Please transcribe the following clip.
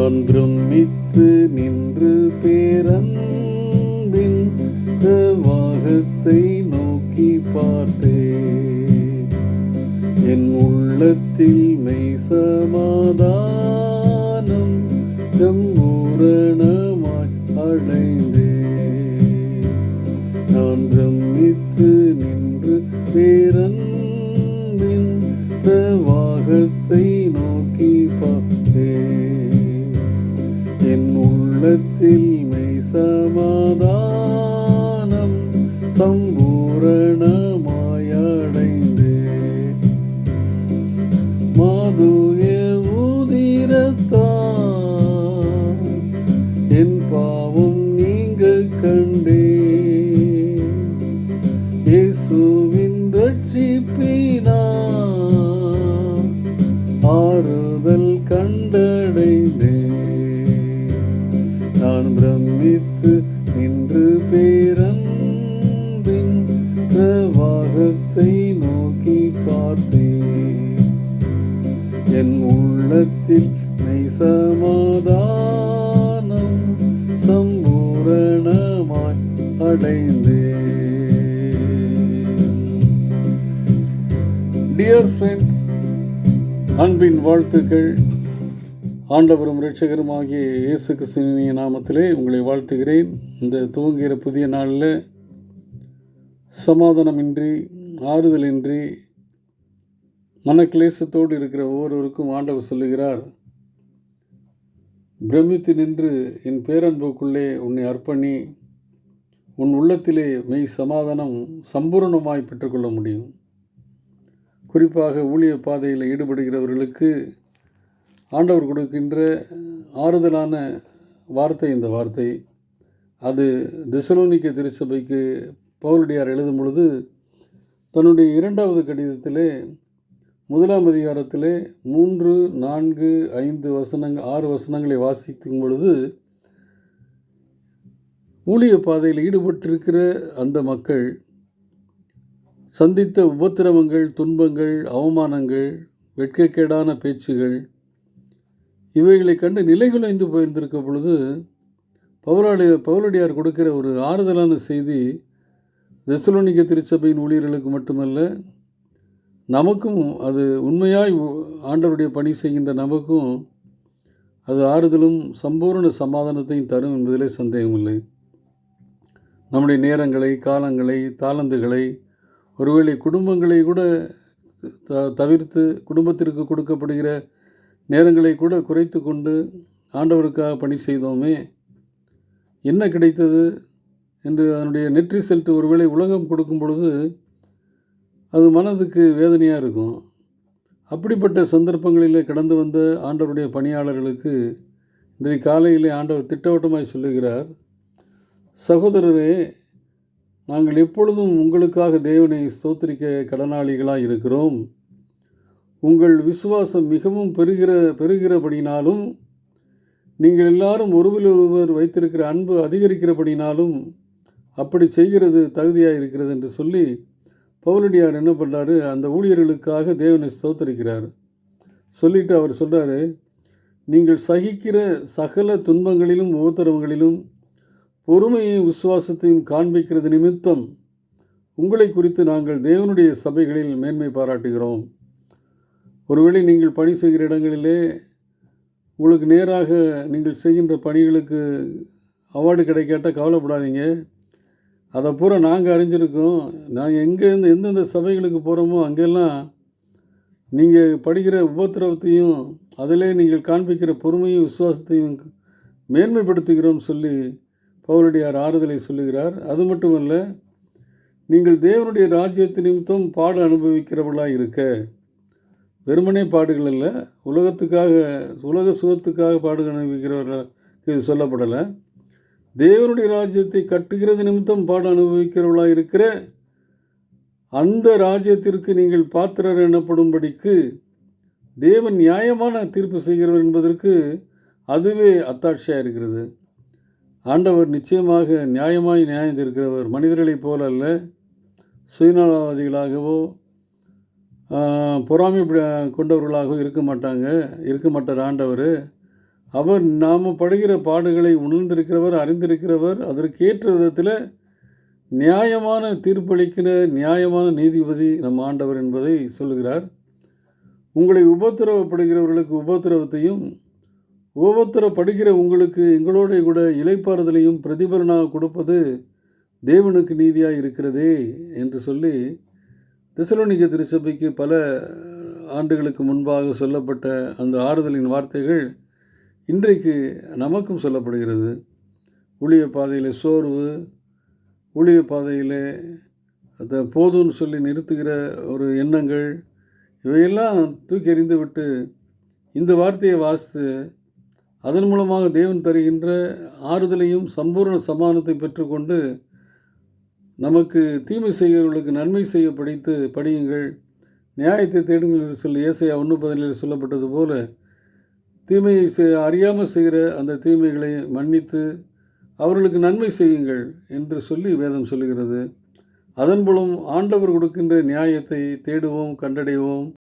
நான் பிரமித்து நின்று பேரன்பின் பிரவாகத்தை நோக்கி பார்த்தேன். என் உள்ளத்தில் மெய் சமாதானம் சம்பூரணமாய் அடைந்தேன். நான் பிரமித்து நின்று பேரன்பின் பிரவாகத்தை நோக்கி பார்த்தேன். என் உள்ளத்தில் மெய் சமாதானம் சம்பூரணமாய் அடைந்தேன். மாதுய உதிரத்தால் என் பாவம் நீங்க கண்டேன். இயேசுவின் ரட்சிப்பினால் ஆறுதல் கண்டடைந்தேன். நான் பிரமித்து நின்று பேரன்பின் பிரவாகத்தை நோக்கி பார்த்தேன். என் உள்ளத்தில் மெய் சமாதானம் சம்பூரணமாய் அடைந்தேன். டியர் ஃப்ரெண்ட்ஸ், அன்பின் வாழ்த்துக்கள். ஆண்டவரும் இரட்சகருமாகிய இயேசு கிறிஸ்துவின் நாமத்திலே உங்களை வாழ்த்துகிறேன். இந்த துவங்குகிற புதிய நாளில் சமாதானமின்றி, ஆறுதலின்றி, மனக்லேசத்தோடு இருக்கிற ஒவ்வொருவருக்கும் ஆண்டவர் சொல்லுகிறார், பிரமித்து நின்று என் பேரன்புக்குள்ளே உன்னை அர்ப்பணி, உன் உள்ளத்திலே மெய் சமாதானம் சம்பூர்ணமாய் பெற்றுக்கொள்ள முடியும். குறிப்பாக ஊழிய பாதையில் ஈடுபடுகிறவர்களுக்கு ஆண்டவர் கொடுக்கின்ற ஆறுதலான வார்த்தை இந்த வார்த்தை. அது தெசலோனிக்க திருச்சபைக்கு பவுலடியார் எழுதும் பொழுது தன்னுடைய 2வது கடிதத்திலே 1ஆம் அதிகாரத்திலே 3, 4, 5 வசனங்கள் 6 வசனங்களை வாசிக்கும் பொழுது, ஊழிய பாதையில் ஈடுபட்டிருக்கிற அந்த மக்கள் சந்தித்த உபத்திரவங்கள், துன்பங்கள், அவமானங்கள், வெட்கக்கேடான பேச்சுகள், இவைகளை கண்டு நிலைகுலைந்து போயிருந்திருக்க பொழுது பவுலடியார் கொடுக்கிற ஒரு ஆறுதலான செய்தி தெசலோனிக்க திருச்சபையின் ஊழியர்களுக்கு மட்டுமல்ல, நமக்கும் அது உண்மையாய் ஆண்டவருடைய பணி செய்கின்ற நமக்கும் அது ஆறுதலும் சம்பூர்ண சமாதானத்தையும் தரும் என்பதிலே சந்தேகமில்லை. நம்முடைய நேரங்களை, காலங்களை, தாளந்துகளை, ஒருவேளை குடும்பங்களை கூட தவிர்த்து குடும்பத்திற்கு கொடுக்கப்படுகிற நேரங்களை கூட குறைத்து கொண்டு ஆண்டவருக்காக பணி செய்தோமே, என்ன கிடைத்தது என்று அதனுடைய நெட் ரிசல்ட் ஒருவேளை உலகம் கொடுக்கும் பொழுது அது மனதுக்கு வேதனையாக இருக்கும். அப்படிப்பட்ட சந்தர்ப்பங்களில் கடந்து வந்த ஆண்டவருடைய பணியாளர்களுக்கு இன்றைய காலையிலே ஆண்டவர் திட்டவட்டமாய் சொல்லுகிறார், சகோதரரே, நாங்கள் எப்பொழுதும் உங்களுக்காக தேவனை ஸ்தோத்திரிக்க கடனாளிகளாக இருக்கிறோம். உங்கள் விசுவாசம் மிகவும் பெருகிறபடினாலும், நீங்கள் எல்லாரும் ஒருவர் வைத்திருக்கிற அன்பு அதிகரிக்கிறபடினாலும் அப்படி செய்கிறது தகுதியாக இருக்கிறது என்று சொல்லி பவுலடியார் என்ன பண்ணுறாரு, அந்த ஊழியர்களுக்காக தேவனை ஸ்தோத்திரிக்கிறார். சொல்லிவிட்டு அவர் சொல்கிறாரு, நீங்கள் சகிக்கிற சகல துன்பங்களிலும் உபத்திரவங்களிலும் பொறுமையையும் விசுவாசத்தையும் காண்பிக்கிறது நிமித்தம் உங்களை குறித்து நாங்கள் தேவனுடைய சபைகளில் மேன்மை பாராட்டுகிறோம். ஒருவேளை நீங்கள் பணி செய்கிற இடங்களிலே உங்களுக்கு நேராக நீங்கள் செய்கின்ற பணிகளுக்கு அவார்டு கிடைக்காட்டால் கவலைப்படாதீங்க. அதை பூரா நாங்கள் அறிஞ்சிருக்கோம். நாங்கள் எங்கேருந்து எந்தெந்த சபைகளுக்கு போகிறோமோ அங்கெல்லாம் நீங்கள் படுகிற உபத்திரவத்தையும் அதிலே நீங்கள் காண்பிக்கிற பொறுமையும் விசுவாசத்தையும் மேன்மைப்படுத்துகிறோம் சொல்லி பவுலடியார் ஆறுதலை சொல்லுகிறார். அது மட்டுமல்ல, நீங்கள் தேவனுடைய ராஜ்யத்து நிமித்தம் பாடு அனுபவிக்கிறவர்களாக இருக்க, வெறுமனே பாடுகள் அல்ல, உலக சுகத்துக்காக பாடு அனுபவிக்கிறவர்களுக்கு இது சொல்லப்படலை. தேவனுடைய ராஜ்யத்தை கட்டுகிறது நிமித்தம் பாடு அனுபவிக்கிறவர்களாக இருக்கிற அந்த ராஜ்யத்திற்கு நீங்கள் பாத்திரர் எனப்படும்படிக்கு தேவன் நியாயமான தீர்ப்பு செய்கிறவர் என்பதற்கு அதுவே அத்தாட்சியாக இருக்கிறது. ஆண்டவர் நிச்சயமாக நியாயமாய் நியாயம் தீர்க்கிறவர். மனிதர்களைப் போல அல்ல, சுயநலவாதிகளாகவோ பொறாமை கொண்டவர்களாகவோ இருக்க மாட்டார் ஆண்டவர். அவர் நாம் படுகிற பாடுகளை உணர்ந்திருக்கிறவர், அறிந்திருக்கிறவர். அதற்கேற்ற விதத்தில் நியாயமான தீர்ப்பளிக்கிற நியாயமான நீதிபதி நம் ஆண்டவர் என்பதை சொல்லுகிறார். உங்களை உபத்திரவப்படுகிறவர்களுக்கு உபத்திரவத்தையும், உபத்திரப்படுகிற உங்களுக்கு எங்களோட கூட இளைப்பாறுதலையும் பிரதிபலனாக கொடுப்பது தேவனுக்கு நீதியாக இருக்கிறதே என்று சொல்லி தெசலோனிக்க திருச்சபைக்கு பல ஆண்டுகளுக்கு முன்பாக சொல்லப்பட்ட அந்த ஆறுதலின் வார்த்தைகள் இன்றைக்கு நமக்கும் சொல்லப்படுகிறது. ஊழிய பாதையில் சோர்வு, ஊழிய பாதையில் அதை போதும்னு சொல்லி நிறுத்துகிற ஒரு எண்ணங்கள், இவையெல்லாம் தூக்கி எறிந்து விட்டு இந்த வார்த்தையை வாசித்து அதன் மூலமாக தேவன் தருகின்ற ஆறுதலையும் சம்பூர்ண சமாதானத்தை பெற்றுக்கொண்டு நமக்கு தீமை செய்கிறவர்களுக்கு நன்மை செய்ய படியுங்கள், நியாயத்தை தேடுங்கள் என்று சொல்லி ஏசாயா 1:17 சொல்லப்பட்டது போல தீமையை அறியாமல் செய்கிற அந்த தீமைகளை மன்னித்து அவர்களுக்கு நன்மை செய்யுங்கள் என்று சொல்லி வேதம் சொல்லுகிறது. அதன் மூலம் ஆண்டவர் கொடுக்கின்ற நியாயத்தை தேடுவோம், கண்டடைவோம்.